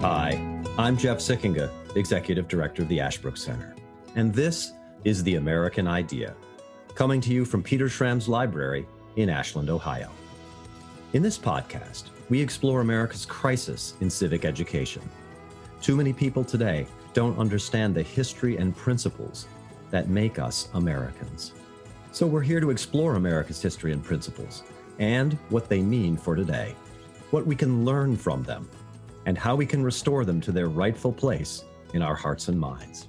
Hi, I'm Jeff Sikkenga, Executive Director of the Ashbrook Center, and this is The American Idea, coming to you from Peter Schramm's library in Ashland, Ohio. In this podcast, we explore America's crisis in civic education. Too many people today don't understand the history and principles that make us Americans. So we're here to explore America's history and principles and what they mean for today, what we can learn from them, and how we can restore them to their rightful place in our hearts and minds.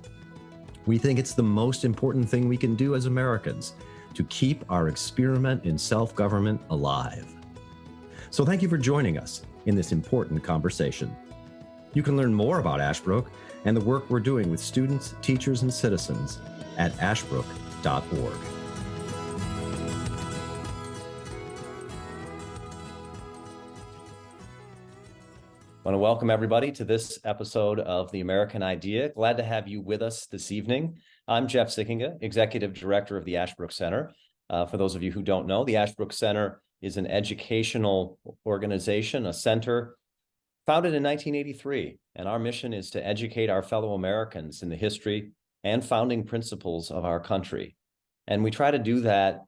We think it's the most important thing we can do as Americans to keep our experiment in self-government alive. So thank you for joining us in this important conversation. You can learn more about Ashbrook and the work we're doing with students, teachers, and citizens at ashbrook.org. I want to welcome everybody to this episode of The American Idea. Glad to have you with us this evening. I'm Jeff Sikkenga, Executive Director of the Ashbrook Center. For those of you who don't know, the Ashbrook Center is an educational organization, a center founded in 1983. And our mission is to educate our fellow Americans in the history and founding principles of our country. And we try to do that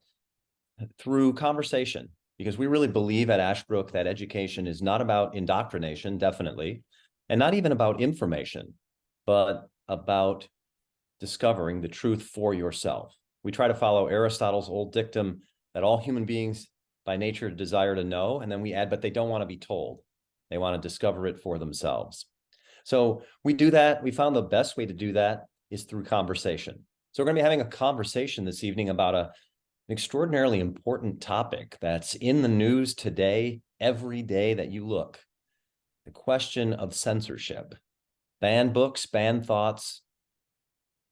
through conversation, because we really believe at Ashbrook that education is not about indoctrination, definitely, and not even about information, but about discovering the truth for yourself. We try to follow Aristotle's old dictum that all human beings by nature desire to know, and then we add, but they don't want to be told. They want to discover it for themselves. So we do that. We found the best way to do that is through conversation. So we're going to be having a conversation this evening about an extraordinarily important topic that's in the news today, every day that you look. The question of censorship. Ban books, ban thoughts,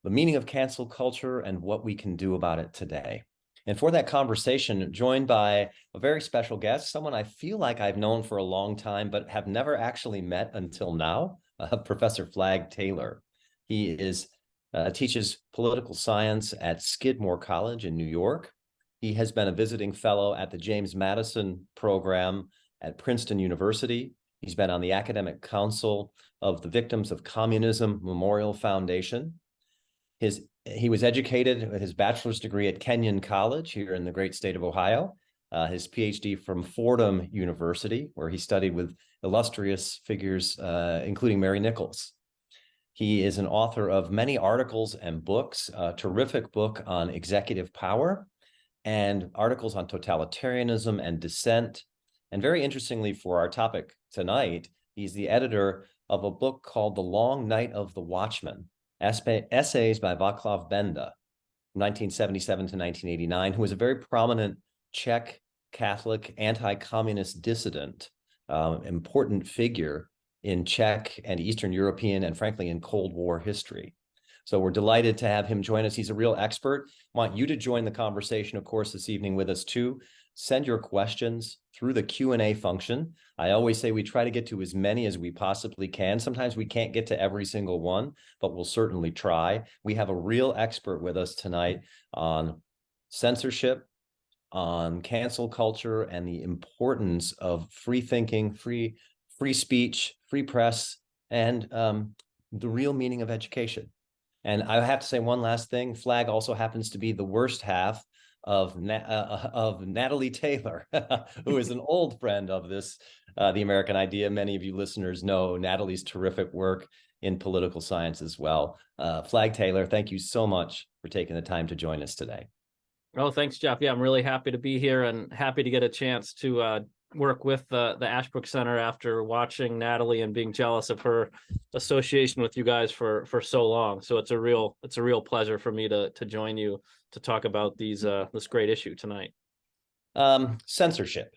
the meaning of cancel culture, and what we can do about it today. And for that conversation, joined by a very special guest, someone I feel like I've known for a long time, but have never actually met until now, Professor Flagg Taylor. He teaches political science at Skidmore College in New York. He has been a visiting fellow at the James Madison program at Princeton University. He's been on the academic council of the Victims of Communism Memorial Foundation. He was educated with his bachelor's degree at Kenyon College here in the great state of Ohio, his PhD from Fordham University, where he studied with illustrious figures, including Mary Nichols. He is an author of many articles and books, a terrific book on executive power, and articles on totalitarianism and dissent. And very interestingly for our topic tonight, he's the editor of a book called The Long Night of the Watchman, essays by Václav Havel, 1977 to 1989, who was a very prominent Czech Catholic anti-communist dissident, important figure in Czech and Eastern European and frankly in Cold War history. So we're delighted to have him join us. He's a real expert. Want you to join the conversation, of course, this evening with us too. Send your questions through the Q&A function. I always say we try to get to as many as we possibly can. Sometimes we can't get to every single one, but we'll certainly try. We have a real expert with us tonight on censorship, on cancel culture, and the importance of free thinking, free speech, free press, and the real meaning of education. And I have to say one last thing. Flagg also happens to be the worst half of Natalie Taylor, who is an old friend of this, The American Idea. Many of you listeners know Natalie's terrific work in political science as well. Flagg Taylor, thank you so much for taking the time to join us today. Oh, thanks, Jeff. Yeah, I'm really happy to be here and happy to get a chance to work with the Ashbrook Center after watching Natalie and being jealous of her association with you guys for so long. So it's a real pleasure for me to join you to talk about this great issue tonight. Censorship,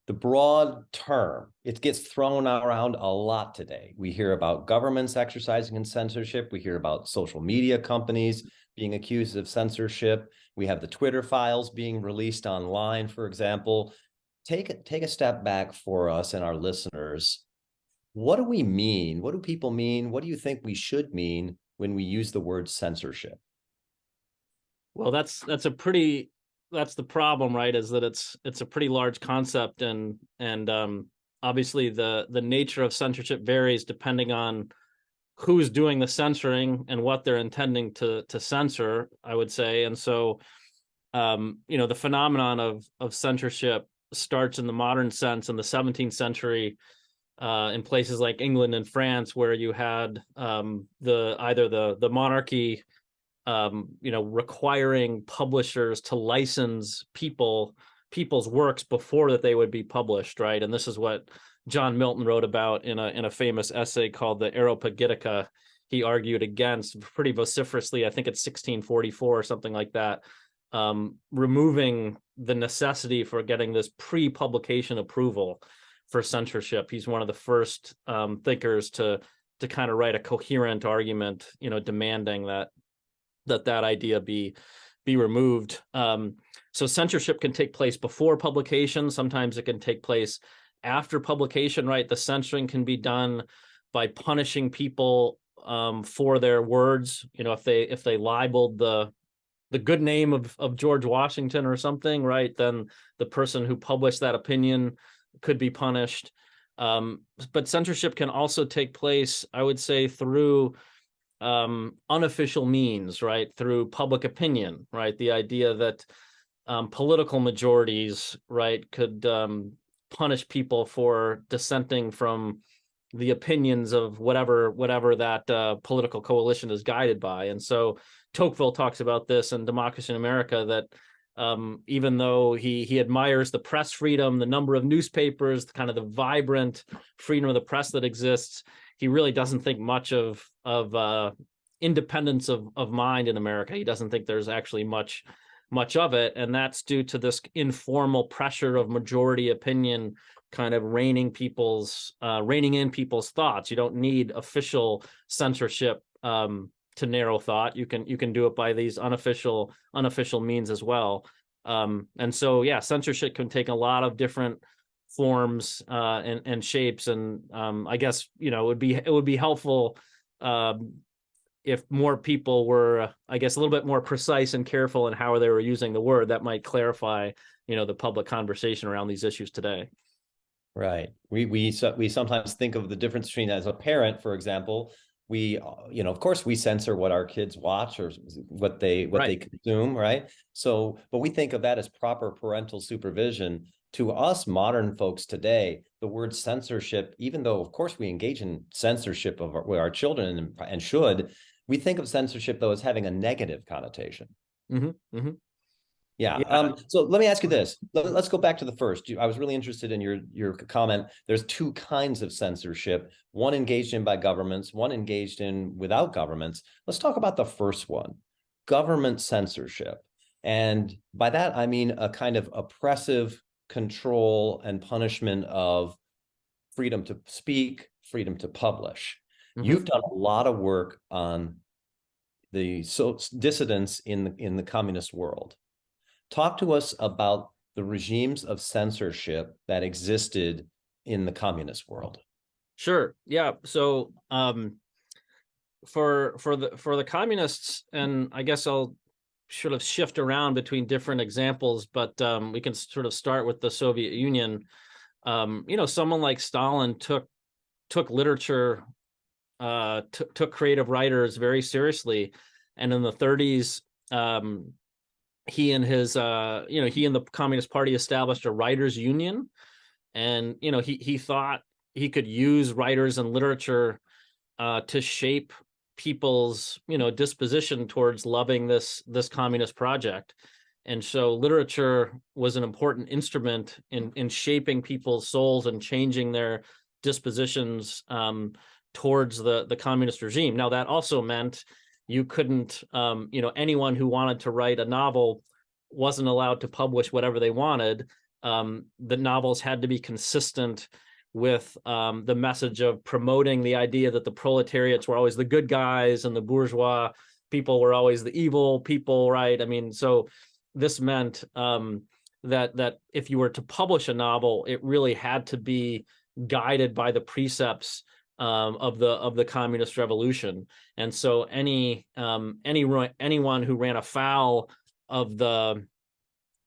the broad term, it gets thrown around a lot today. We hear about governments exercising censorship. We hear about social media companies being accused of censorship. We have the Twitter files being released online, for example. Take a step back for us and our listeners. What do we mean? What do people mean? What do you think we should mean when we use the word censorship? Well, that's the problem, right? Is that it's a pretty large concept, and obviously the nature of censorship varies depending on who's doing the censoring and what they're intending to censor, I would say. And so, the phenomenon of censorship starts in the modern sense in the 17th century, in places like England and France, where you had the monarchy, requiring publishers to license people's works before that they would be published, right? And this is what John Milton wrote about in a famous essay called the Areopagitica. He argued against pretty vociferously, I think it's 1644 or something like that, removing the necessity for getting this pre-publication approval for censorship. He's one of the first thinkers to kind of write a coherent argument, demanding that idea be removed. So censorship can take place before publication. Sometimes it can take place after publication, right? The censoring can be done by punishing people for their words. If they libeled the good name of George Washington or something, right, then the person who published that opinion could be punished. But censorship can also take place, I would say, through unofficial means, right, through public opinion, right? The idea that political majorities, right, could punish people for dissenting from the opinions of whatever that political coalition is guided by. And so Tocqueville talks about this in Democracy in America, that even though he admires the press freedom, the number of newspapers, kind of the vibrant freedom of the press that exists, he really doesn't think much of independence of mind in America. He doesn't think there's actually much of it, and that's due to this informal pressure of majority opinion kind of reining in people's thoughts. You don't need official censorship to narrow thought. You can do it by these unofficial means as well. And so, yeah, censorship can take a lot of different forms and shapes. And I guess it would be helpful if more people were, I guess, a little bit more precise and careful in how they were using the word. That might clarify, the public conversation around these issues today. Right. We sometimes think of the difference between, as a parent, for example, we, of course we censor what our kids watch or what they consume, right? So, but we think of that as proper parental supervision. To us modern folks today, the word censorship, even though of course we engage in censorship of our children and should, we think of censorship though as having a negative connotation. Mm-hmm, mm-hmm. Yeah. So let me ask you this. Let's go back to the first. I was really interested in your comment. There's two kinds of censorship, one engaged in by governments, one engaged in without governments. Let's talk about the first one, government censorship. And by that, I mean a kind of oppressive control and punishment of freedom to speak, freedom to publish. Mm-hmm. You've done a lot of work on the dissidents in the communist world. Talk to us about the regimes of censorship that existed in the communist world. Sure. Yeah. So for the communists, and I guess I'll sort of shift around between different examples, but we can sort of start with the Soviet Union. Someone like Stalin took literature, took creative writers very seriously, and in the 30s, he and the Communist Party established a writers' union, and he thought he could use writers and literature to shape people's disposition towards loving this communist project. And so literature was an important instrument in shaping people's souls and changing their dispositions towards the communist regime. Now, that also meant you couldn't, anyone who wanted to write a novel wasn't allowed to publish whatever they wanted. The novels had to be consistent with the message of promoting the idea that the proletariats were always the good guys and the bourgeois people were always the evil people, right? I mean, so this meant that if you were to publish a novel, it really had to be guided by the precepts of the communist revolution. And so anyone who ran afoul of the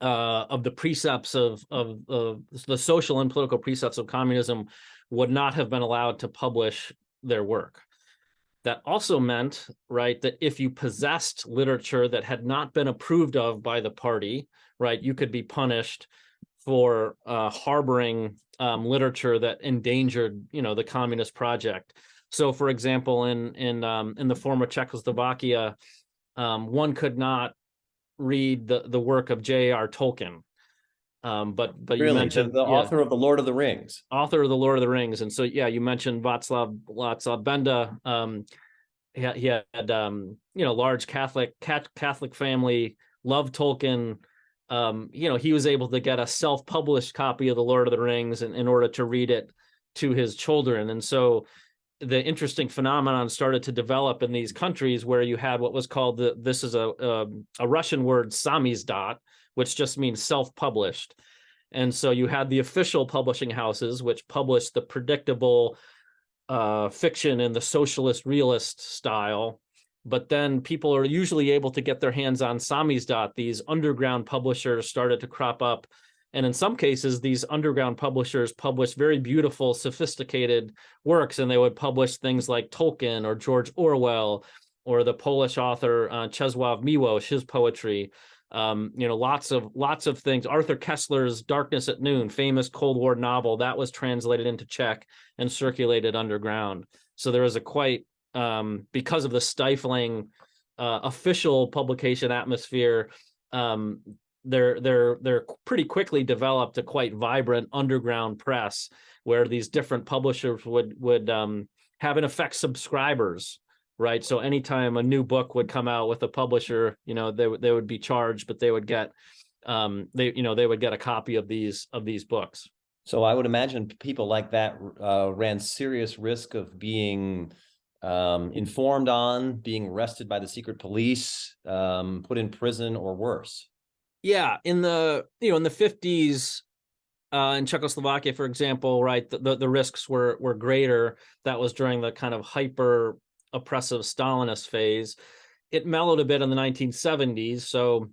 the precepts of the social and political precepts of communism would not have been allowed to publish their work. That also meant, right, that if you possessed literature that had not been approved of by the party, right, you could be punished for harboring literature that endangered, the communist project. So, for example, in the former Czechoslovakia, one could not read the work of J.R. Tolkien. But really, you mentioned the author of the Lord of the Rings. Author of the Lord of the Rings, and so you mentioned Václav Benda. He had large Catholic family, loved Tolkien. He was able to get a self-published copy of the Lord of the Rings in order to read it to his children, and so the interesting phenomenon started to develop in these countries where you had what was called this is a Russian word, samizdat, which just means self-published. And so you had the official publishing houses, which published the predictable fiction in the socialist realist style. But then people are usually able to get their hands on samizdat. These underground publishers started to crop up. And in some cases, these underground publishers published very beautiful, sophisticated works, and they would publish things like Tolkien or George Orwell or the Polish author Czesław Miłosz, his poetry. Lots of things. Arthur Koestler's Darkness at Noon, famous Cold War novel, that was translated into Czech and circulated underground. So there was a quite, because of the stifling official publication atmosphere, they're pretty quickly developed a quite vibrant underground press where these different publishers would have in effect subscribers, right? So anytime a new book would come out with a publisher, they would be charged, but they would get they would get a copy of these books. So I would imagine people like that ran serious risk of being informed on, being arrested by the secret police, put in prison, or worse. Yeah, in the 50s in Czechoslovakia, for example, right, the risks were greater. That was during the kind of hyper oppressive Stalinist phase. It mellowed a bit in the 1970s. So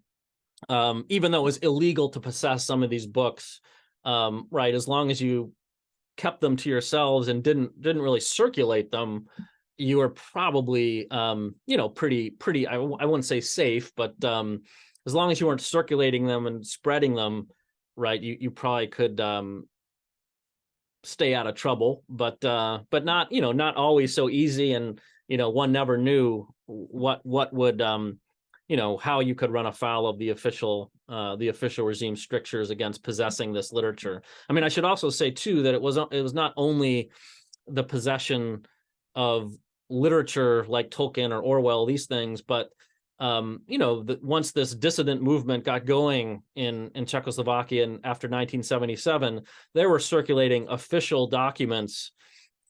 even though it was illegal to possess some of these books, right, as long as you kept them to yourselves and didn't really circulate them, you were probably pretty I wouldn't say safe, but as long as you weren't circulating them and spreading them, right, you probably could stay out of trouble, but not, not always so easy. And, one never knew what would, how you could run afoul of the official regime strictures against possessing this literature. I mean, I should also say too, that it was not only the possession of literature like Tolkien or Orwell, these things, but once this dissident movement got going in Czechoslovakia and after 1977, they were circulating official documents,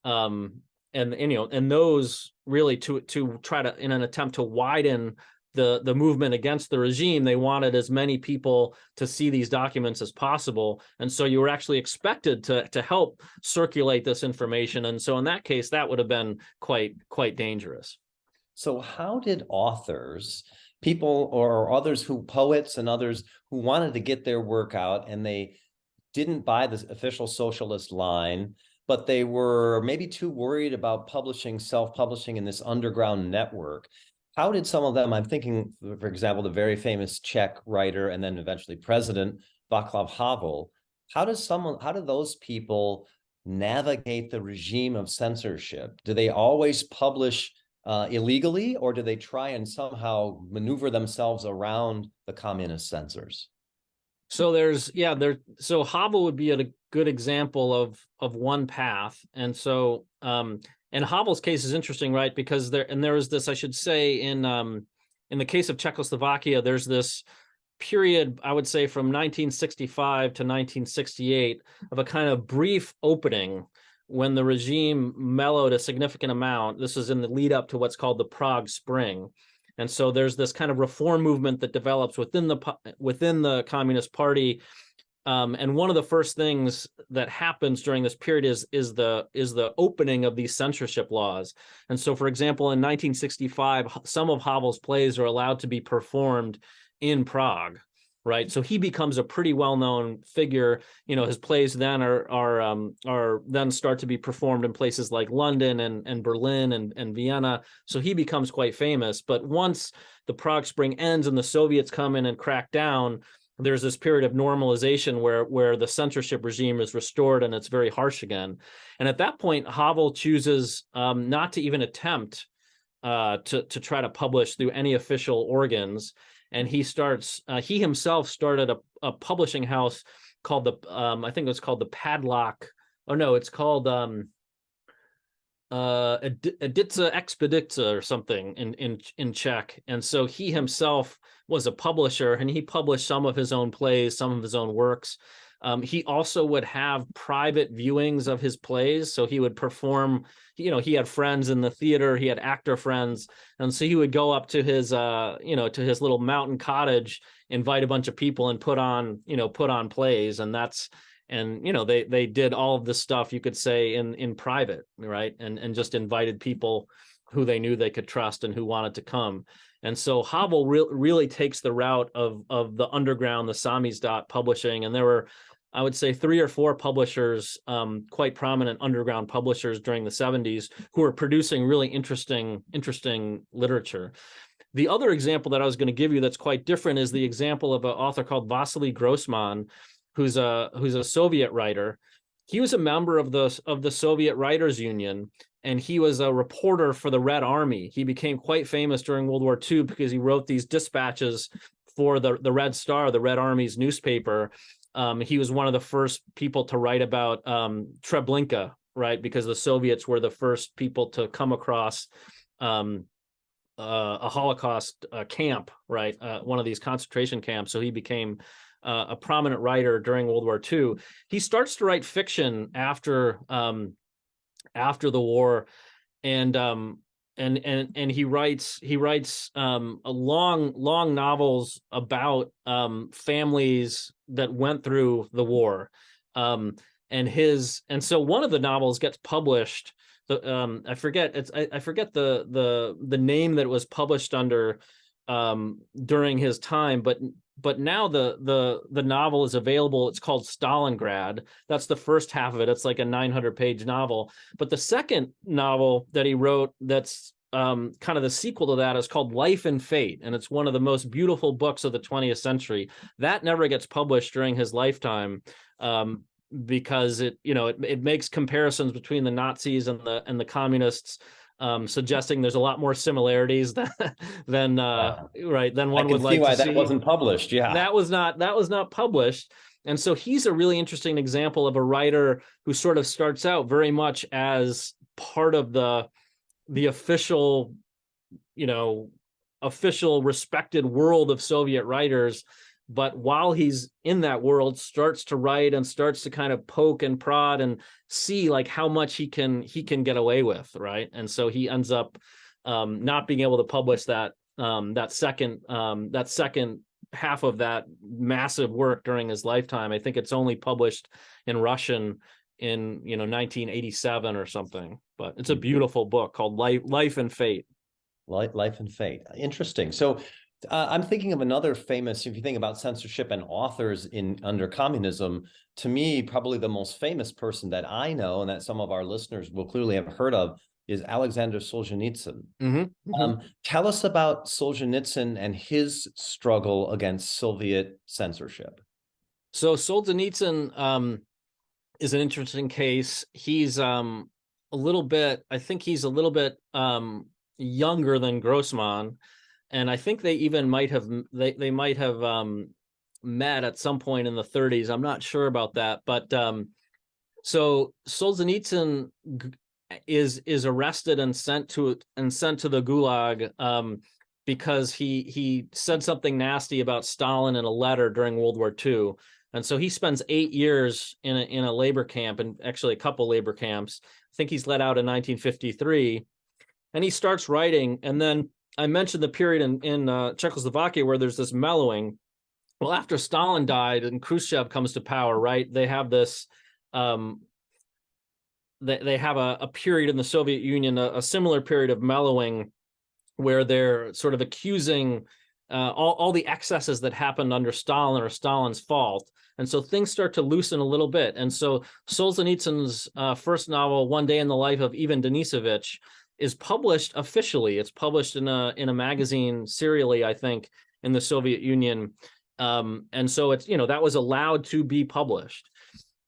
and those really to try to, in an attempt to widen the movement against the regime, they wanted as many people to see these documents as possible, and so you were actually expected to help circulate this information, and so in that case, that would have been quite dangerous. So how did authors, people or others poets and others who wanted to get their work out and they didn't buy the official socialist line, but they were maybe too worried about self-publishing in this underground network, how did some of them, I'm thinking, for example, the very famous Czech writer and then eventually president, Václav Havel, how do those people navigate the regime of censorship? Do they always publish illegally, or do they try and somehow maneuver themselves around the communist censors? So so Havel would be a good example of one path. And so and Havel's case is interesting, right? Because there was this, I should say, in the case of Czechoslovakia, there's this period, I would say from 1965 to 1968, of a kind of brief opening when the regime mellowed a significant amount. This is in the lead up to what's called the Prague Spring. And so there's this kind of reform movement that develops within the Communist Party. And one of the first things that happens during this period is the opening of these censorship laws. And so, for example, in 1965, some of Havel's plays are allowed to be performed in Prague. right? So he becomes a pretty well-known figure. His plays then are then start to be performed in places like London and Berlin and Vienna. So he becomes quite famous. But once the Prague Spring ends and the Soviets come in and crack down, there's this period of normalization where the censorship regime is restored and it's very harsh again. And at that point, Havel chooses not to even attempt to try to publish through any official organs. And he himself started a publishing house called I think it was called the Padlock. Oh no, it's called Edica Expedica or something in Czech. And so he himself was a publisher, and he published some of his own plays, some of his own works. He also would have private viewings of his plays. So he would perform, he had friends in the theater, he had actor friends. And so he would go up to his, to his little mountain cottage, invite a bunch of people and put on plays. And they did all of this stuff, you could say, in private, right? And just invited people who they knew they could trust and who wanted to come. And so Havel really takes the route of the underground, the samizdat publishing. And there were, I would say, 3 or 4 publishers, quite prominent underground publishers during the 70s, who were producing really interesting literature. The other example that I was going to give you that's quite different is the example of an author called Vasily Grossman, who's a Soviet writer. He was a member of the Soviet Writers Union, and he was a reporter for the Red Army. He became quite famous during World War II because he wrote these dispatches for the Red Star, the Red Army's newspaper. He was one of the first people to write about Treblinka, right? Because the Soviets were the first people to come across a Holocaust camp, right? One of these concentration camps. So he became a prominent writer during World War II. He starts to write fiction after the war, and he writes long novels about families that went through the war, and so one of the novels gets published. I forget the name that it was published under during his time, but now the novel is available. It's called Stalingrad. That's the first half of it. It's like a 900-page novel. But the second novel that he wrote, that's kind of the sequel to that, is called Life and Fate, and it's one of the most beautiful books of the 20th century. That never gets published during his lifetime, because it makes comparisons between the Nazis and the communists, suggesting there's a lot more similarities than one would like to see. Why that wasn't published. Yeah, that was not published. And so he's a really interesting example of a writer who sort of starts out very much as part of the official respected world of Soviet writers, but while he's in that world, starts to write and starts to kind of poke and prod and see like how much he can get away with, right? And so he ends up not being able to publish that second half of that massive work during his lifetime. I think it's only published in Russian in 1987 or something. But it's a beautiful book called Life and Fate. Life and Fate. Interesting. So I'm thinking of another famous, if you think about censorship and authors under communism, to me, probably the most famous person that I know and that some of our listeners will clearly have heard of is Alexander Solzhenitsyn. Tell us about Solzhenitsyn and his struggle against Soviet censorship. So Solzhenitsyn is an interesting case. He's I think he's a little bit younger than Grossman. And I think they even might have met at some point in the 30s. I'm not sure about that, but so Solzhenitsyn is arrested and sent to the Gulag because he said something nasty about Stalin in a letter during World War II, and so he spends 8 years in a labor camp, and actually a couple labor camps. I think he's let out in 1953, and he starts writing, and then I mentioned the period in Czechoslovakia where there's this mellowing. Well, after Stalin died and Khrushchev comes to power, right? They have this, they have a period in the Soviet Union, a similar period of mellowing, where they're sort of accusing all the excesses that happened under Stalin are Stalin's fault. And so things start to loosen a little bit. And so Solzhenitsyn's first novel, One Day in the Life of Ivan Denisovich, is published officially. It's published in a magazine serially, I think, in the Soviet Union. And so it's, that was allowed to be published.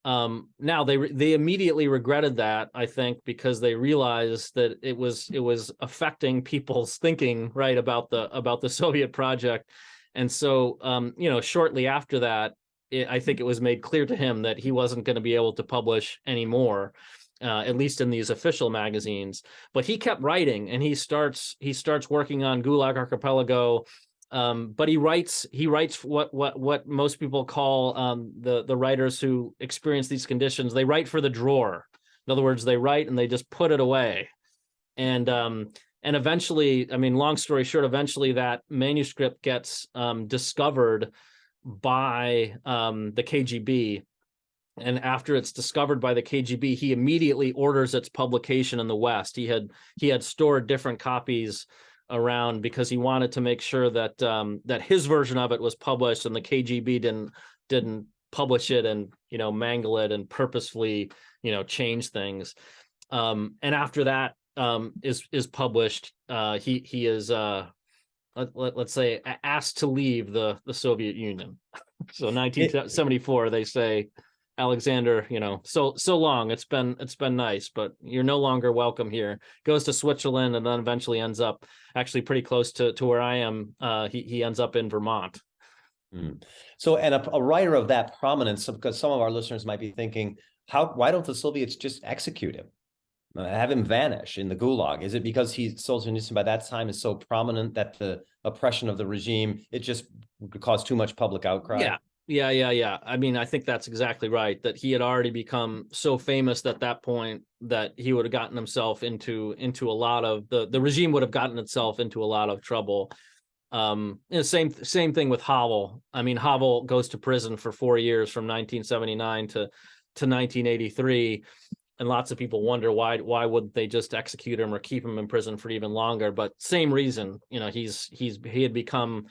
Now they immediately regretted that, I think, because they realized that it was affecting people's thinking, right, about the Soviet project. And so shortly after that, I think it was made clear to him that he wasn't going to be able to publish anymore, at least in these official magazines. But he kept writing, and he starts working on Gulag Archipelago. But he writes what most people call the writers who experience these conditions. They write for the drawer. In other words, they write and they just put it away. And eventually, I mean, long story short, eventually that manuscript gets discovered by the KGB. And after it's discovered by the KGB, he immediately orders its publication in the West. He had stored different copies around because he wanted to make sure that that his version of it was published, and the KGB didn't publish it and mangle it and purposefully change things. And after that is published, he is let's say asked to leave the Soviet Union. So 1974, they say, Alexander, so long. It's been nice, but you're no longer welcome here. Goes to Switzerland and then eventually ends up actually pretty close to where I am. He ends up in Vermont. So, and a writer of that prominence, because some of our listeners might be thinking, why don't the Soviets just execute him? Have him vanish in the Gulag? Is it because Solzhenitsyn by that time is so prominent that the oppression of the regime, it just would cause too much public outcry? Yeah. I mean, I think that's exactly right, that he had already become so famous at that point that he would have gotten himself into a lot of the regime would have gotten itself into a lot of trouble. Same thing with Havel. I mean, Havel goes to prison for 4 years from 1979 to 1983. And lots of people wonder why wouldn't they just execute him or keep him in prison for even longer? But same reason, he had become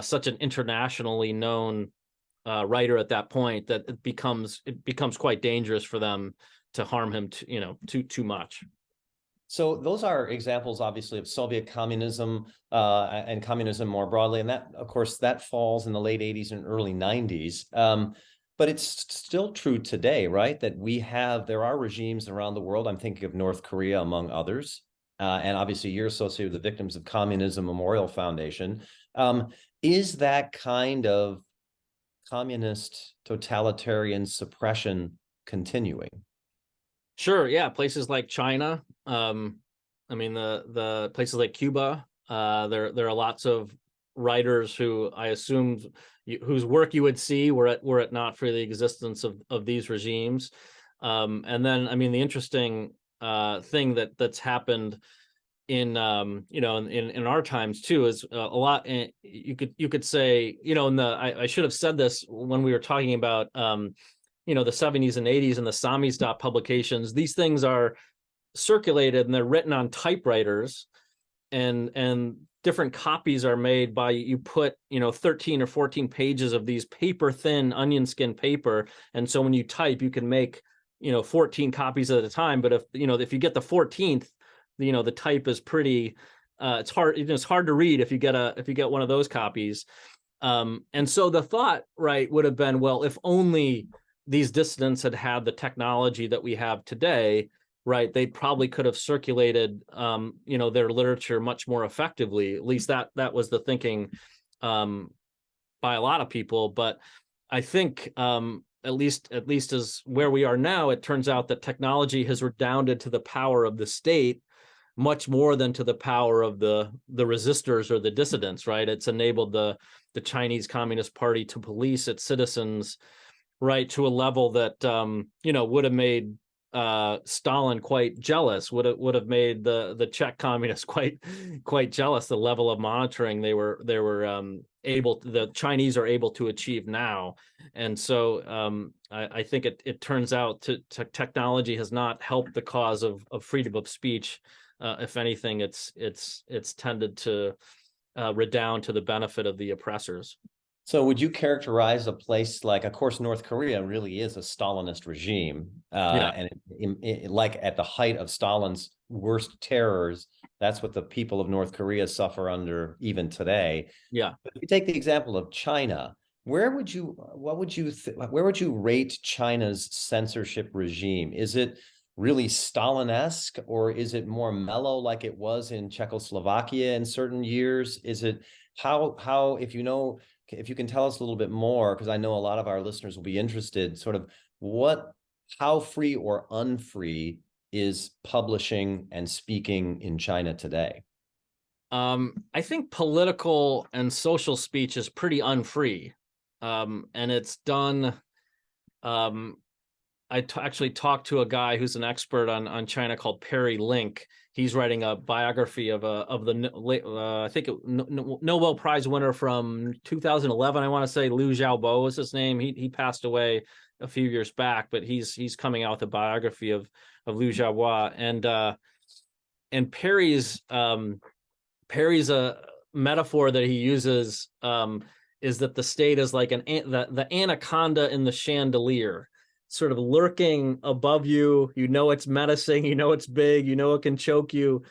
such an internationally known writer at that point that it becomes quite dangerous for them to harm him too much. So those are examples, obviously, of Soviet communism and communism more broadly, and that, of course, that falls in the late 80s and early 90s. But it's still true today, right? That there are regimes around the world. I'm thinking of North Korea, among others. And obviously you're associated with the Victims of Communism Memorial Foundation. Is that kind of communist totalitarian suppression continuing? Sure. Yeah. Places like China. I mean, the places like Cuba, there are lots of writers who I assumed whose work you would see were it not for the existence of these regimes. And then, I mean, the interesting thing that's happened in in our times too is a lot. You could say, I should have said this when we were talking about the 70s and 80s and the Samizdat publications. These things are circulated and they're written on typewriters, and different copies are made by, you put 13 or 14 pages of these paper thin onion skin paper, and so when you type you can make 14 copies at a time. But if you get the 14th, the type is pretty it's hard to read if you get one of those copies. And so the thought, right, would have been, well, if only these dissidents had the technology that we have today, right, they probably could have circulated their literature much more effectively. At least that was the thinking by a lot of people. But I think at least as where we are now, it turns out that technology has redounded to the power of the state much more than to the power of the resistors or the dissidents, right? It's enabled the Chinese Communist Party to police its citizens, right, to a level that would have made Stalin quite jealous, would have made the Czech communists quite jealous, the level of monitoring they were the Chinese are able to achieve now. And so I think it turns out technology has not helped the cause of freedom of speech. If anything, it's tended to redound to the benefit of the oppressors. So would you characterize a place like, of course, North Korea really is a Stalinist regime, and like at the height of Stalin's worst terrors, that's what the people of North Korea suffer under even today. Yeah. But if you take the example of China, where would you rate China's censorship regime? Is it really Stalin-esque, or is it more mellow like it was in Czechoslovakia in certain years? Is it how if you can tell us a little bit more, because I know a lot of our listeners will be interested, sort of how free or unfree is publishing and speaking in China today? I think political and social speech is pretty unfree. And it's done. Actually talked to a guy who's an expert on China called Perry Link. He's writing a biography of the I think Nobel Prize winner from 2011. I want to say Liu Xiaobo is his name. He passed away a few years back, but he's coming out with a biography of Liu Xiaobo, and Perry's a metaphor that he uses is that the state is like the anaconda in the chandelier, sort of lurking above you. You know it's menacing, you know it's big, you know it can choke you,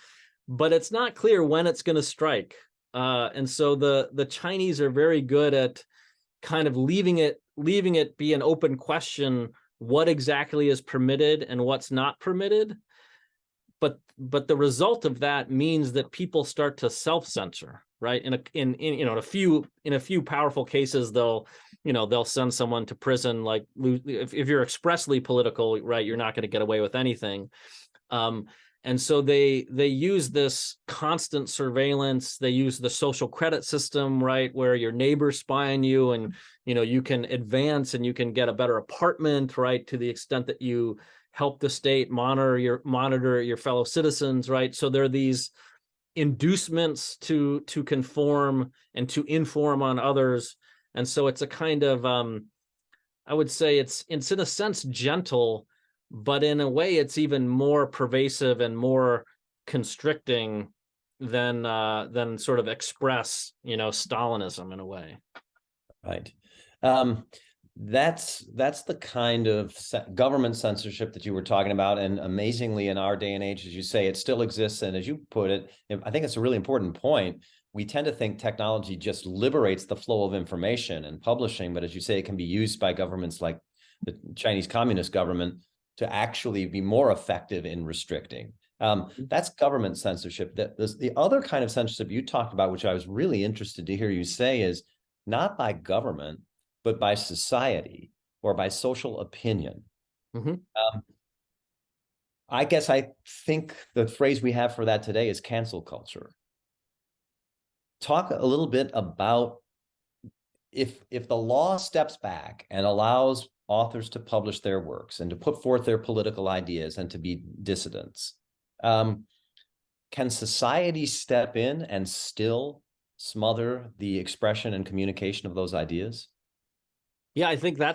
but it's not clear when it's going to strike. And so the Chinese are very good at kind of leaving it be an open question what exactly is permitted and what's not permitted. But the result of that means that people start to self-censor, right? In a few powerful cases, they'll send someone to prison. Like if you're expressly political, right, you're not going to get away with anything. And so they use this constant surveillance. They use the social credit system, right, where your neighbors spy on you, and you can advance and you can get a better apartment, right, to the extent that you help the state monitor your fellow citizens, right? So there are these inducements to conform and to inform on others. And so it's a kind of I would say it's in a sense gentle, but in a way it's even more pervasive and more constricting than sort of express Stalinism in a way. Right. That's the kind of government censorship that you were talking about. And amazingly, in our day and age, as you say, it still exists. And as you put it, I think it's a really important point. We tend to think technology just liberates the flow of information and publishing. But as you say, it can be used by governments like the Chinese Communist government to actually be more effective in restricting. That's government censorship. The other kind of censorship you talked about, which I was really interested to hear you say, is not by government, but by society or by social opinion. Mm-hmm. I guess I think the phrase we have for that today is cancel culture. Talk a little bit about if the law steps back and allows authors to publish their works and to put forth their political ideas and to be dissidents, can society step in and still smother the expression and communication of those ideas? Yeah, I think I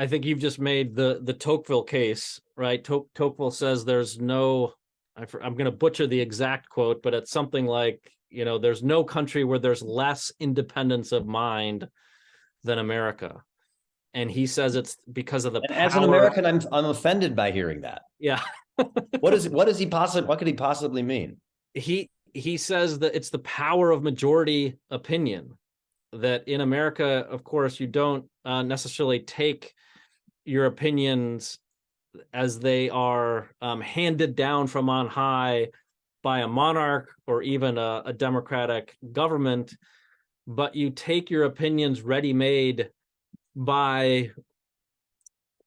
think you've just made the Tocqueville case, right? Tocqueville says there's no, I'm going to butcher the exact quote, but it's something like, there's no country where there's less independence of mind than America. And he says it's because of the power. As an American, I'm offended by hearing that. Yeah. What could he possibly mean? He says that it's the power of majority opinion. That in America, of course, you don't necessarily take your opinions as they are handed down from on high by a monarch or even a democratic government, but you take your opinions ready-made by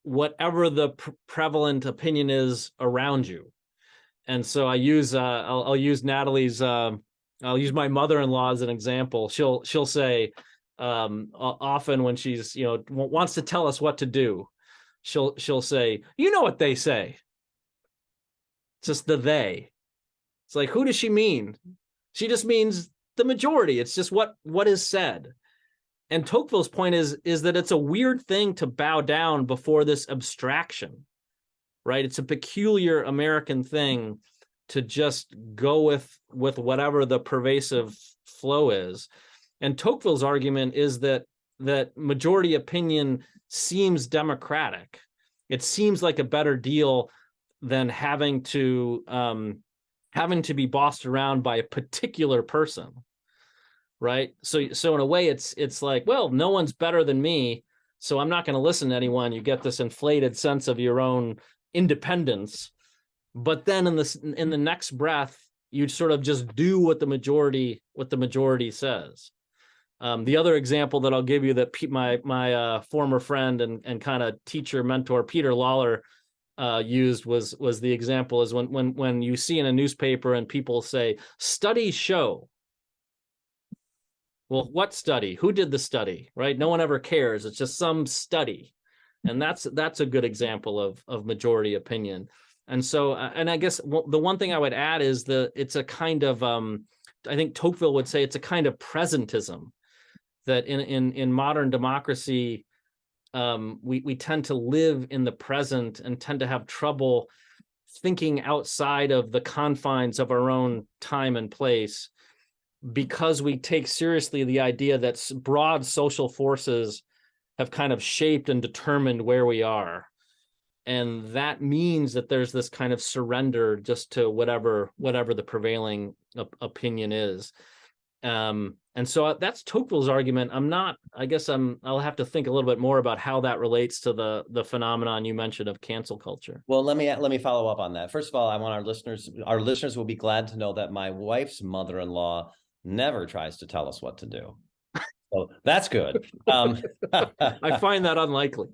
whatever the prevalent opinion is around you. And so I'll use Natalie's I'll use my mother-in-law as an example. She'll say often when she's wants to tell us what to do, she'll say, what they say. Just the they. It's like, who does she mean? She just means the majority. It's just what is said. And Tocqueville's point is that it's a weird thing to bow down before this abstraction, right? It's a peculiar American thing to just go with whatever the pervasive flow is. And Tocqueville's argument is that majority opinion seems democratic. It seems like a better deal than having to be bossed around by a particular person, right? So in a way, it's like, well, no one's better than me, so I'm not going to listen to anyone. You get this inflated sense of your own independence, but then in the next breath, you sort of just do what the majority says. The other example that I'll give you that my former friend and kind of teacher mentor Peter Lawler used was the example is when you see in a newspaper and people say studies show. Well, what study? Who did the study? Right? No one ever cares. It's just some study, and that's a good example of majority opinion. And so, and I guess the one thing I would add is it's a kind of I think Tocqueville would say it's a kind of presentism that in modern democracy we tend to live in the present and tend to have trouble thinking outside of the confines of our own time and place, because we take seriously the idea that broad social forces have kind of shaped and determined where we are. And that means that there's this kind of surrender just to whatever the prevailing opinion is. And so that's Tocqueville's argument. I'll have to think a little bit more about how that relates to the phenomenon you mentioned of cancel culture. Well, let me follow up on that. First of all, I want our listeners will be glad to know that my wife's mother-in-law never tries to tell us what to do. So that's good. I find that unlikely.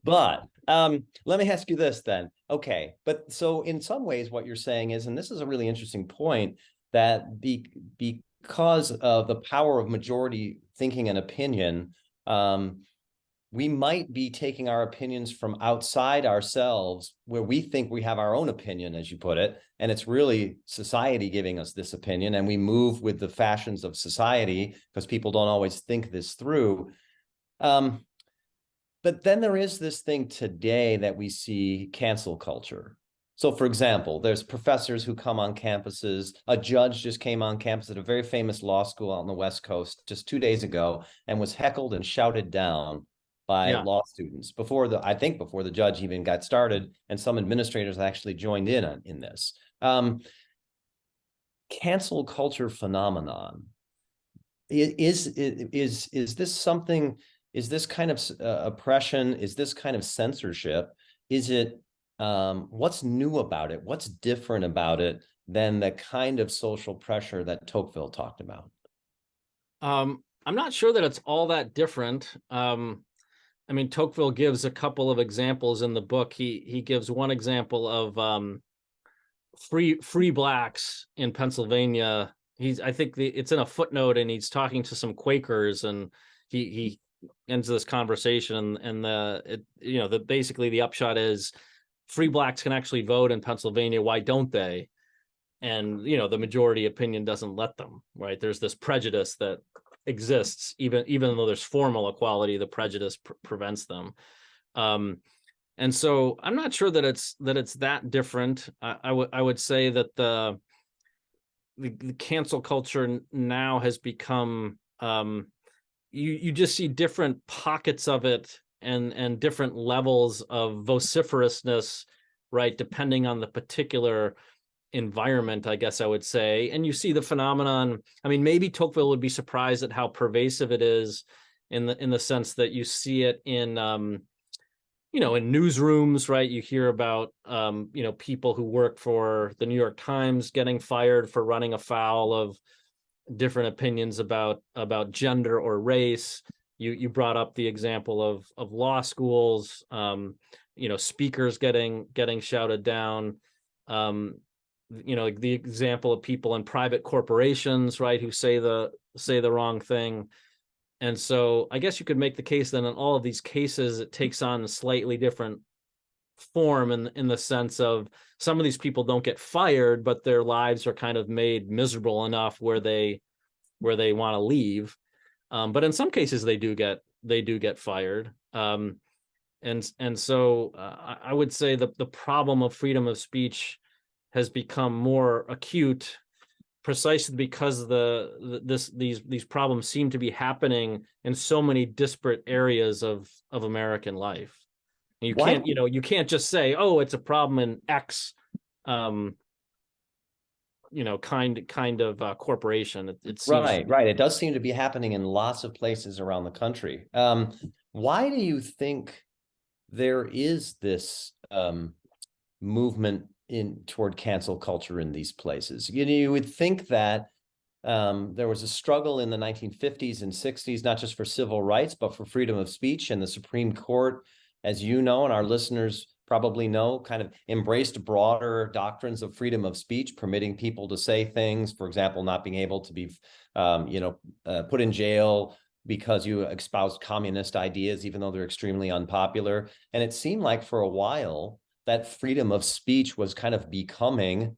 But let me ask you this then. Okay, but so in some ways what you're saying is, and this is a really interesting point, that because of the power of majority thinking and opinion, we might be taking our opinions from outside ourselves, where we think we have our own opinion, as you put it, and it's really society giving us this opinion, and we move with the fashions of society because people don't always think this through. But then there is this thing today that we see, cancel culture. So, for example, there's professors who come on campuses. A judge just came on campus at a very famous law school out on the West Coast just 2 days ago and was heckled and shouted down by law students before the judge even got started, and some administrators actually joined in this. Cancel culture phenomenon. Is this something? Is this kind of oppression? Is this kind of censorship? Is it, what's new about it? What's different about it than the kind of social pressure that Tocqueville talked about? I'm not sure that it's all that different. I mean, Tocqueville gives a couple of examples in the book. He gives one example of free blacks in Pennsylvania. I think it's in a footnote, and he's talking to some Quakers, and he ends this conversation, and basically the upshot is free blacks can actually vote in Pennsylvania. Why don't they? And the majority opinion doesn't let them. Right? There's this prejudice that exists, even though there's formal equality, the prejudice prevents them. And so I'm not sure that it's that different. I would say that the cancel culture now has become you just see different pockets of it and different levels of vociferousness, right, depending on the particular environment, I guess I would say. And you see the phenomenon. I mean, maybe Tocqueville would be surprised at how pervasive it is in the sense that you see it in in newsrooms, right? You hear about people who work for the New York Times getting fired for running afoul of different opinions about gender or race. You brought up the example of law schools, speakers getting shouted down. The example of people in private corporations, right, who say the wrong thing. And so I guess you could make the case that in all of these cases, it takes on a slightly different form in the sense of some of these people don't get fired, but their lives are kind of made miserable enough where they want to leave. But in some cases they do get fired. And so I would say that the problem of freedom of speech has become more acute precisely because these problems seem to be happening in so many disparate areas of American life. You Why? can't, you can't just say, oh, it's a problem in X, kind of corporation. It seems Right. It does seem to be happening in lots of places around the country. Why do you think there is this movement toward cancel culture in these places? You would think that there was a struggle in the 1950s and 60s, not just for civil rights, but for freedom of speech. And the Supreme Court, as you know, and our listeners probably know, kind of embraced broader doctrines of freedom of speech, permitting people to say things, for example, not being able to be, put in jail because you espoused communist ideas, even though they're extremely unpopular. And it seemed like for a while that freedom of speech was kind of becoming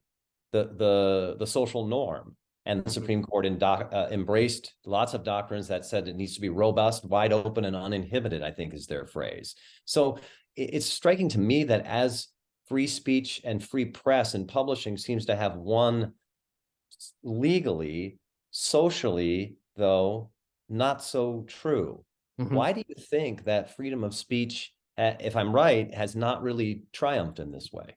the social norm. And the Supreme Court embraced lots of doctrines that said it needs to be robust, wide open, and uninhibited, I think is their phrase. So it's striking to me that as free speech and free press and publishing seems to have won legally, socially, though, not so true. Mm-hmm. Why do you think that freedom of speech, if I'm right, has not really triumphed in this way?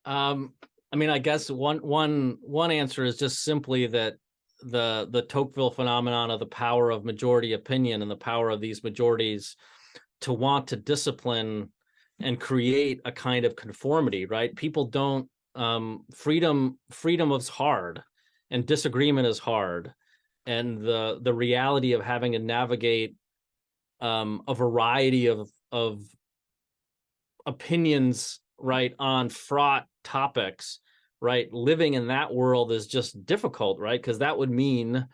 I mean, I guess one answer is just simply that the Tocqueville phenomenon of the power of majority opinion and the power of these majorities to want to discipline and create a kind of conformity, right? People don't freedom is hard, and disagreement is hard, and the reality of having to navigate a variety of opinions, right, on fraught topics, right, living in that world is just difficult, right? Because that would mean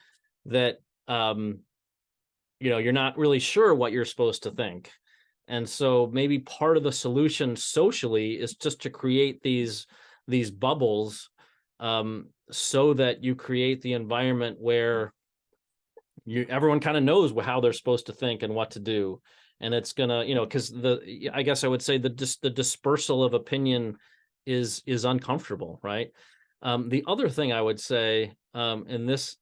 that you're not really sure what you're supposed to think. And so maybe part of the solution socially is just to create these bubbles, so that you create the environment where everyone kind of knows how they're supposed to think and what to do. And it's gonna, because I guess I would say the dispersal of opinion is uncomfortable, right? The other thing I would say, and this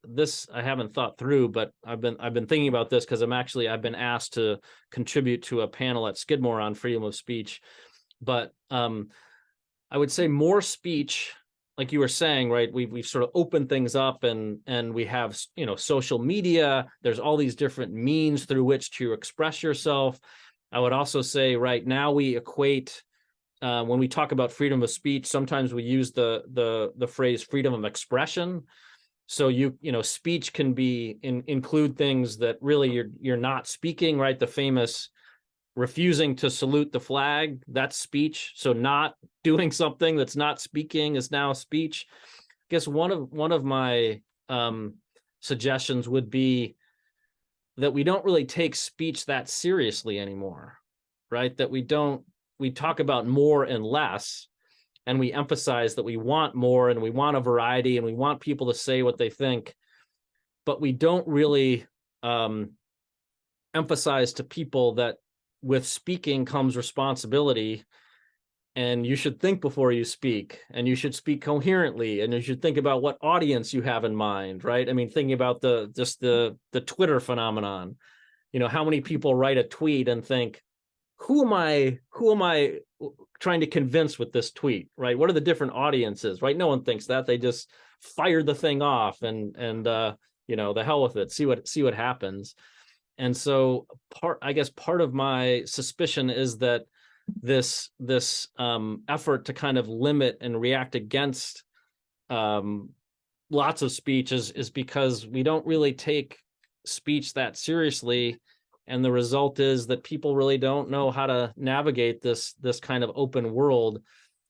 I haven't thought through, but I've been thinking about this because I've been asked to contribute to a panel at Skidmore on freedom of speech. But I would say more speech, like you were saying, right? We've sort of opened things up, and we have social media. There's all these different means through which to express yourself. I would also say right now we equate, when we talk about freedom of speech, sometimes we use the phrase freedom of expression. So speech can include things that really you're not speaking, right? The famous refusing to salute the flag, that's speech. So not doing something that's not speaking is now speech. I guess one of my suggestions would be that we don't really take speech that seriously anymore, right? That we talk about more and less, and we emphasize that we want more and we want a variety and we want people to say what they think, but we don't really emphasize to people that with speaking comes responsibility, and you should think before you speak, and you should speak coherently, and you should think about what audience you have in mind, right? I mean, thinking about the Twitter phenomenon, how many people write a tweet and think, who am I trying to convince with this tweet, right? What are the different audiences, right? No one thinks that. They just fire the thing off and the hell with it, see what happens. And so part of my suspicion is that this effort to kind of limit and react against lots of speech is because we don't really take speech that seriously. And the result is that people really don't know how to navigate this kind of open world.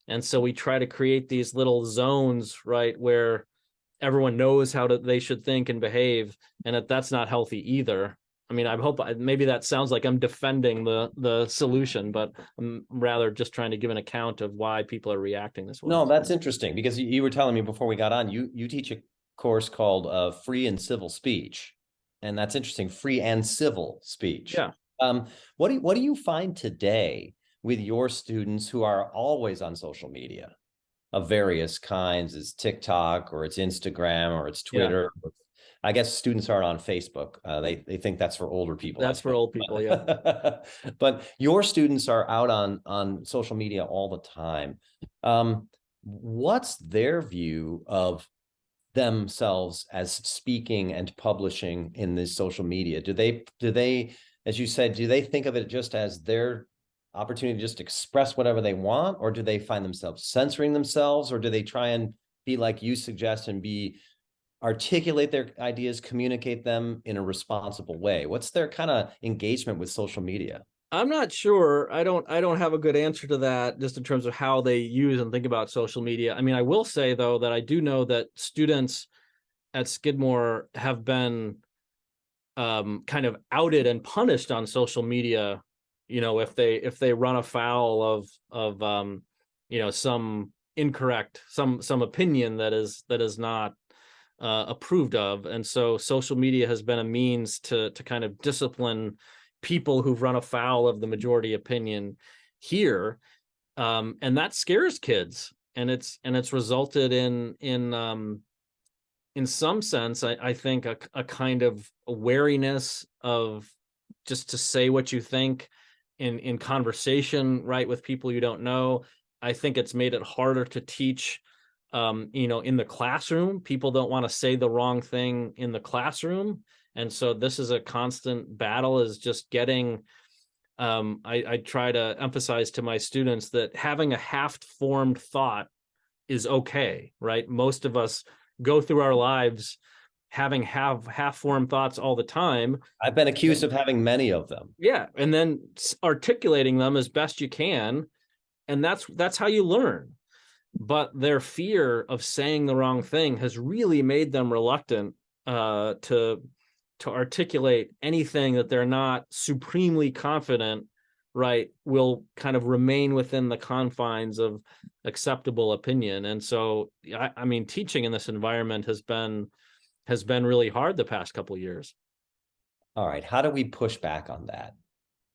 And so we try to create these little zones, right, where everyone knows how they should think and behave, and that's not healthy either. I mean, maybe that sounds like I'm defending the solution, but I'm rather just trying to give an account of why people are reacting this way. No, that's interesting, because you were telling me before we got on, you teach a course called Free and Civil Speech. And that's interesting, free and civil speech. Yeah. What do you find today with your students who are always on social media? of various kinds is TikTok, or it's Instagram, or it's Yeah, Twitter. I guess students aren't on Facebook. They think that's for older people, I that's for suppose. old people. Yeah. But your students are out on social media all the time. What's their view of themselves as speaking and publishing in this social media? Do they, as you said, do they think of it just as their opportunity to just express whatever they want, or do they find themselves censoring themselves, or do they try and be like you suggest and articulate their ideas, communicate them in a responsible way? What's their kind of engagement with social media? I'm not sure. I don't have a good answer to that, just in terms of how they use and think about social media. I mean, I will say though that I do know that students at Skidmore have been kind of outed and punished on social media, if they run afoul of some incorrect, some opinion that is not approved of. And so social media has been a means to kind of discipline people who've run afoul of the majority opinion here. And that scares kids, and it's resulted in some sense, I think a kind of wariness of just to say what you think in conversation, right, with people you don't know. I think it's made it harder to teach, in the classroom. People don't want to say the wrong thing in the classroom. And so this is a constant battle, is just getting, I try to emphasize to my students that having a half-formed thought is okay, right? Most of us go through our lives having half-formed thoughts all the time. I've been accused of having many of them. Yeah, and then articulating them as best you can, and that's how you learn. But their fear of saying the wrong thing has really made them reluctant to articulate anything that they're not supremely confident, right, will kind of remain within the confines of acceptable opinion. And so, I mean, teaching in this environment has been really hard the past couple of years. All right, how do we push back on that?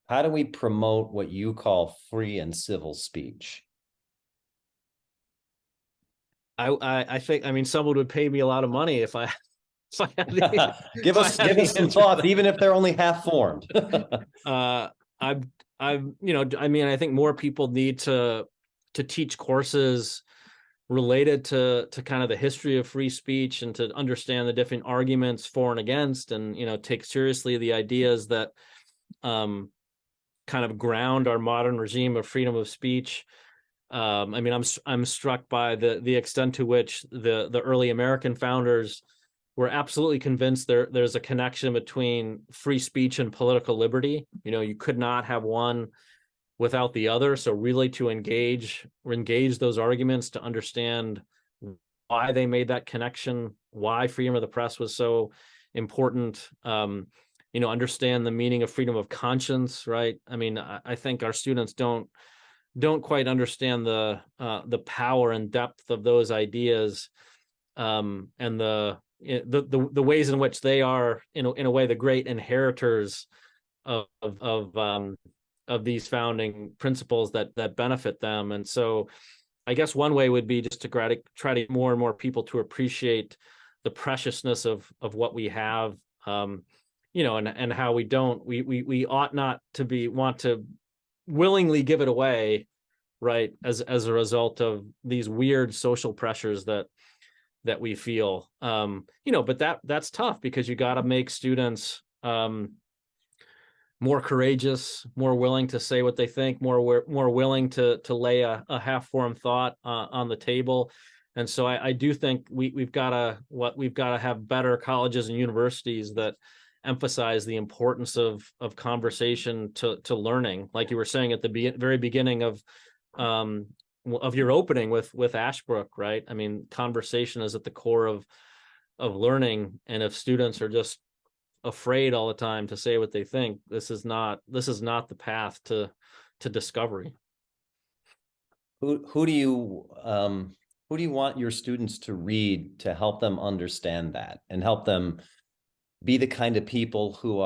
How do we promote what you call free and civil speech? I think, I mean, someone would pay me a lot of money if I Give us some thoughts, even if they're only half formed. I mean, I think more people need to teach courses related to kind of the history of free speech, and to understand the different arguments for and against, and take seriously the ideas that kind of ground our modern regime of freedom of speech. I mean, I'm struck by the extent to which the early American founders were absolutely convinced there's a connection between free speech and political liberty. You could not have one without the other. So really to engage those arguments, to understand why they made that connection, why freedom of the press was so important, understand the meaning of freedom of conscience, right? I mean, I think our students don't quite understand the power and depth of those ideas, and the ways in which they are, in a way, the great inheritors of these founding principles that benefit them. And so I guess one way would be just to try to get more and more people to appreciate the preciousness of what we have, and how we ought not to want to willingly give it away, right, as a result of these weird social pressures that we feel. But that's tough, because you got to make students more courageous, more willing to say what they think, more willing to lay a half-formed thought on the table. And so I do think we've got to have better colleges and universities that emphasize the importance of conversation to learning, like you were saying at the very beginning of your opening with Ashbrook, right? I mean, conversation is at the core of learning, and if students are just afraid all the time to say what they think, this is not the path to discovery. Who do you want your students to read to help them understand that, and help them be the kind of people who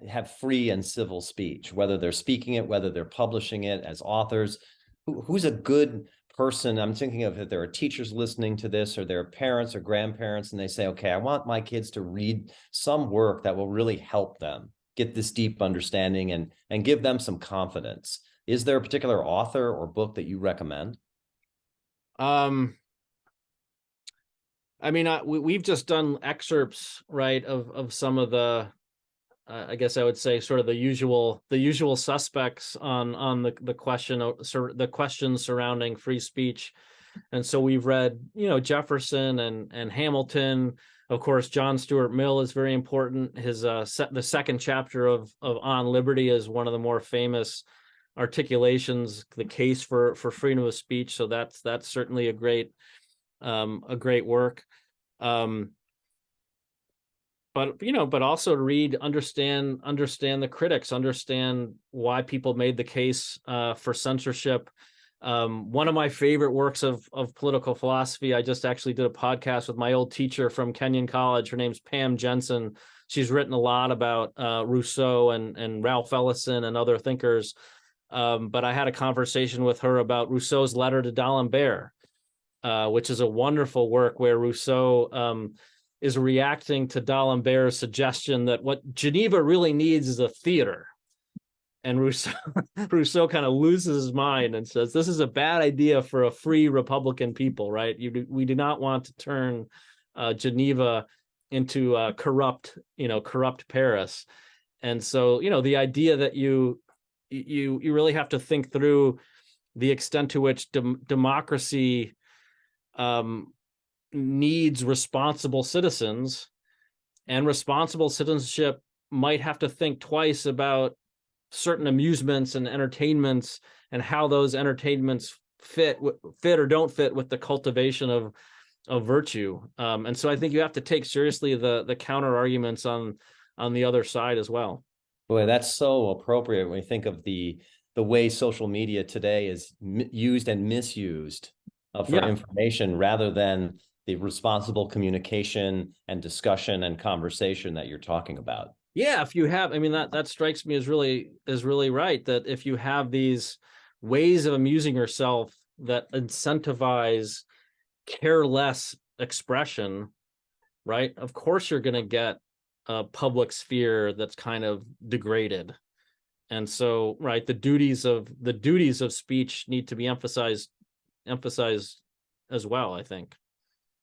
have free and civil speech, whether they're speaking it, whether they're publishing it as authors? who's a good person? I'm thinking of if there are teachers listening to this, or their parents or grandparents, and they say, okay, I want my kids to read some work that will really help them get this deep understanding and give them some confidence. Is there a particular author or book that you recommend? I mean, we've just done excerpts, right, of some of the, I guess I would say, sort of the usual suspects on the question of the questions surrounding free speech, and so we've read, Jefferson and Hamilton. Of course, John Stuart Mill is very important. His the second chapter of On Liberty is one of the more famous articulations, the case for freedom of speech. So that's certainly a great work. But also to read, understand the critics, understand why people made the case for censorship. One of my favorite works of political philosophy, I just actually did a podcast with my old teacher from Kenyon College. Her name's Pam Jensen. She's written a lot about Rousseau and Ralph Ellison and other thinkers. But I had a conversation with her about Rousseau's letter to D'Alembert, which is a wonderful work where Rousseau is reacting to D'Alembert's suggestion that what Geneva really needs is a theater. And Rousseau kind of loses his mind and says, this is a bad idea for a free Republican people, right? We do not want to turn Geneva into corrupt Paris. And so, the idea that you really have to think through the extent to which democracy needs responsible citizens, and responsible citizenship might have to think twice about certain amusements and entertainments and how those entertainments fit or don't fit with the cultivation of virtue. And so I think you have to take seriously the counter arguments on the other side as well. Boy, that's so appropriate when we think of the way social media today is used and misused for information, rather than the responsible communication and discussion and conversation that you're talking about. Yeah, if you have, I mean, that strikes me as really right, that if you have these ways of amusing yourself that incentivize careless expression, right? Of course, you're going to get a public sphere that's kind of degraded. And so, right, the duties of speech need to be emphasized as well, I think.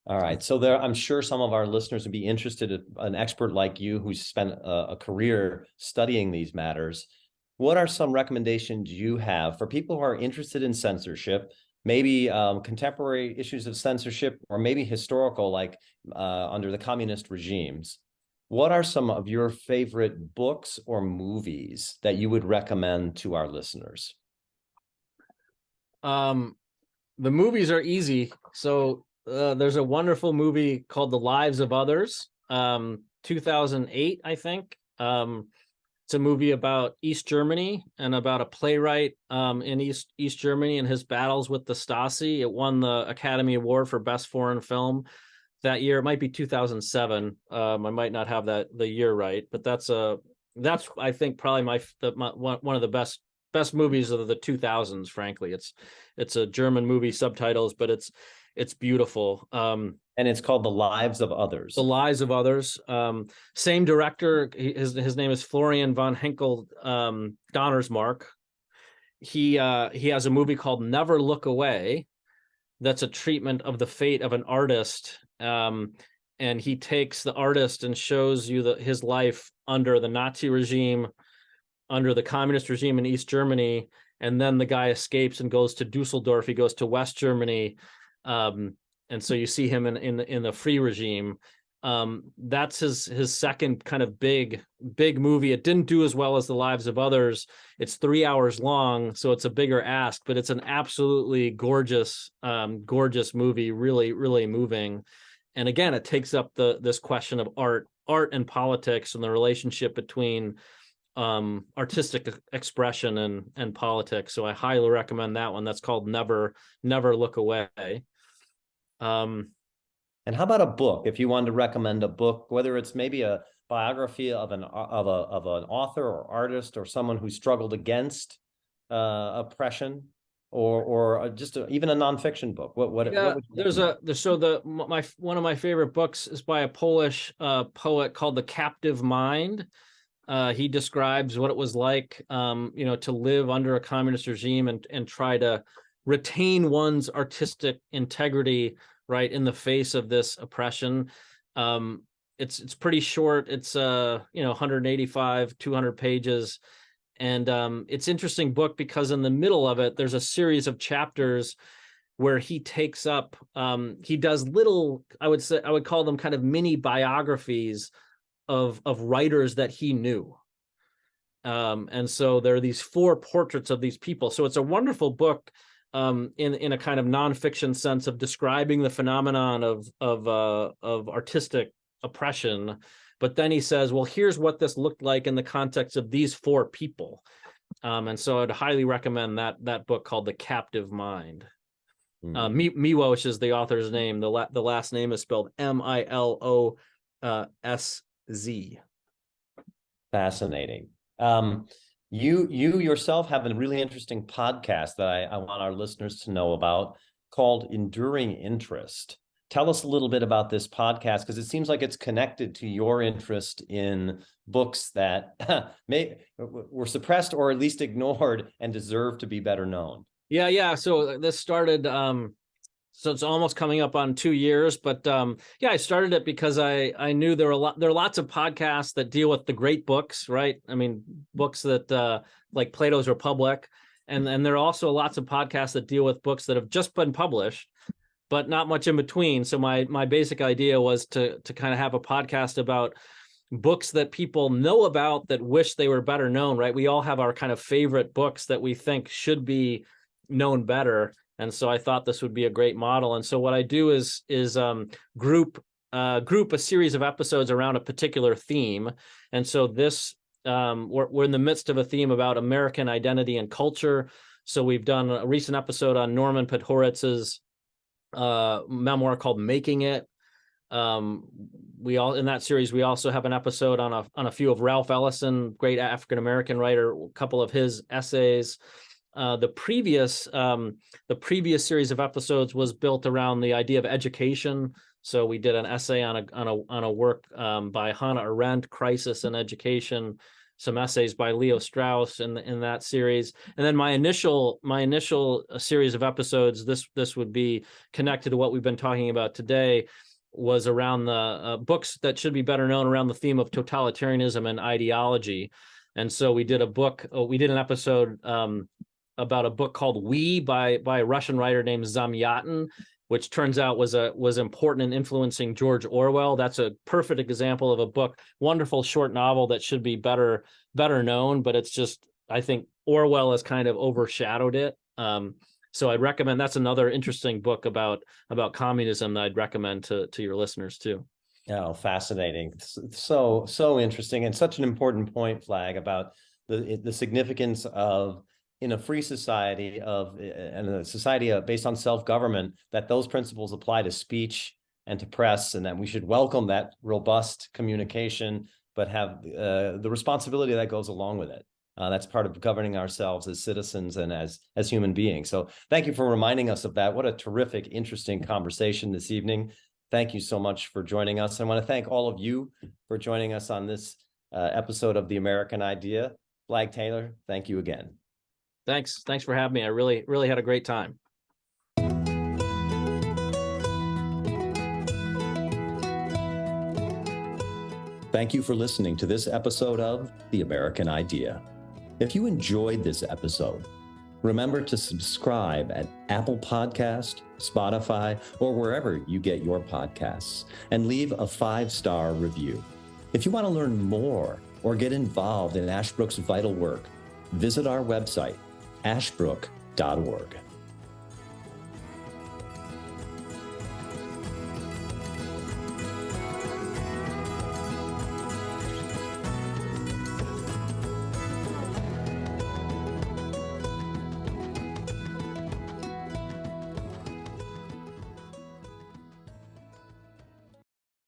All right. So I'm sure some of our listeners would be interested in an expert like you who's spent a career studying these matters. What are some recommendations you have for people who are interested in censorship, maybe contemporary issues of censorship, or maybe historical, like under the communist regimes? What are some of your favorite books or movies that you would recommend to our listeners? The movies are easy. So there's a wonderful movie called The Lives of Others, 2008, I think. It's a movie about East Germany and about a playwright in East Germany and his battles with the Stasi. It won the Academy Award for Best Foreign Film that year. It might be 2007. I might not have the year right, but that's I think probably one of the best movies of the 2000s. Frankly, it's a German movie, subtitles, but it's beautiful. And it's called The Lives of Others. The Lives of Others. Same director. His name is Florian von Henkel Donnersmarck. He has a movie called Never Look Away. That's a treatment of the fate of an artist. And he takes the artist and shows you his life under the Nazi regime, under the communist regime in East Germany. And then the guy escapes and goes to Dusseldorf. He goes to West Germany. And so you see him in the free regime. That's his second kind of big movie. It didn't do as well as The Lives of Others. It's 3 hours long, so it's a bigger ask, but it's an absolutely gorgeous movie, really, really moving. And again, it takes up this question of art and politics and the relationship between artistic expression and politics. So I highly recommend that one. That's called Never Look Away. And how about a book? If you wanted to recommend a book, whether it's maybe a biography of an author or artist or someone who struggled against oppression, or just even a nonfiction book? What would you one of my favorite books is by a Polish poet called The Captive Mind. He describes what it was like, to live under a communist regime and try to retain one's artistic integrity, right, in the face of this oppression. It's pretty short. It's 185, 200 pages. And it's interesting book because in the middle of it, there's a series of chapters where he takes up, he does little, I would call them kind of mini biographies of writers that he knew. And so there are these 4 portraits of these people. So it's a wonderful book in a kind of nonfiction sense of describing the phenomenon of artistic oppression. But then he says, well, here's what this looked like in the context of these 4 people. And so I'd highly recommend that book called The Captive Mind. Miłosz is the author's name. The last name is spelled Milossz. Fascinating. You yourself have a really interesting podcast that I want our listeners to know about called Enduring Interest. Tell us a little bit about this podcast, because it seems like it's connected to your interest in books that were suppressed or at least ignored and deserve to be better known. Yeah. So this started, so it's almost coming up on 2 years, but I started it because I knew there are lots of podcasts that deal with the great books, right? I mean, books that like Plato's Republic, and there are also lots of podcasts that deal with books that have just been published, but not much in between. So my basic idea was to kind of have a podcast about books that people know about that wish they were better known, right? We all have our kind of favorite books that we think should be known better. And so I thought this would be a great model. And so what I do is group a series of episodes around a particular theme. And so this, we're in the midst of a theme about American identity and culture. So we've done a recent episode on Norman Podhoritz's memoir called Making It. In that series, we also have an episode on a few of Ralph Ellison, great African-American writer, a couple of his essays. The previous series of episodes was built around the idea of education. So we did an essay on a work by Hannah Arendt, Crisis in Education, some essays by Leo Strauss in that series, and then my initial series of episodes. This would be connected to what we've been talking about today. Was around the books that should be better known around the theme of totalitarianism and ideology, and so we did an episode about a book called We by a Russian writer named Zamyatin, which turns out was important in influencing George Orwell. That's a perfect example of a book, wonderful short novel that should be better known, but it's just, I think Orwell has kind of overshadowed it. So I'd recommend, that's another interesting book about communism that I'd recommend to your listeners too. Oh, fascinating. So interesting, and such an important point, Flagg, about the significance of, in a free society and a society based on self-government, that those principles apply to speech and to press, and that we should welcome that robust communication, but have the responsibility that goes along with it. That's part of governing ourselves as citizens and as human beings. So thank you for reminding us of that. What a terrific, interesting conversation this evening. Thank you so much for joining us. I want to thank all of you for joining us on this episode of The American Idea. Flagg Taylor, thank you again. Thanks for having me. I really had a great time. Thank you for listening to this episode of The American Idea. If you enjoyed this episode, remember to subscribe at Apple Podcast, Spotify, or wherever you get your podcasts, and leave a 5-star review. If you want to learn more or get involved in Ashbrook's vital work, visit our website, ashbrook.org.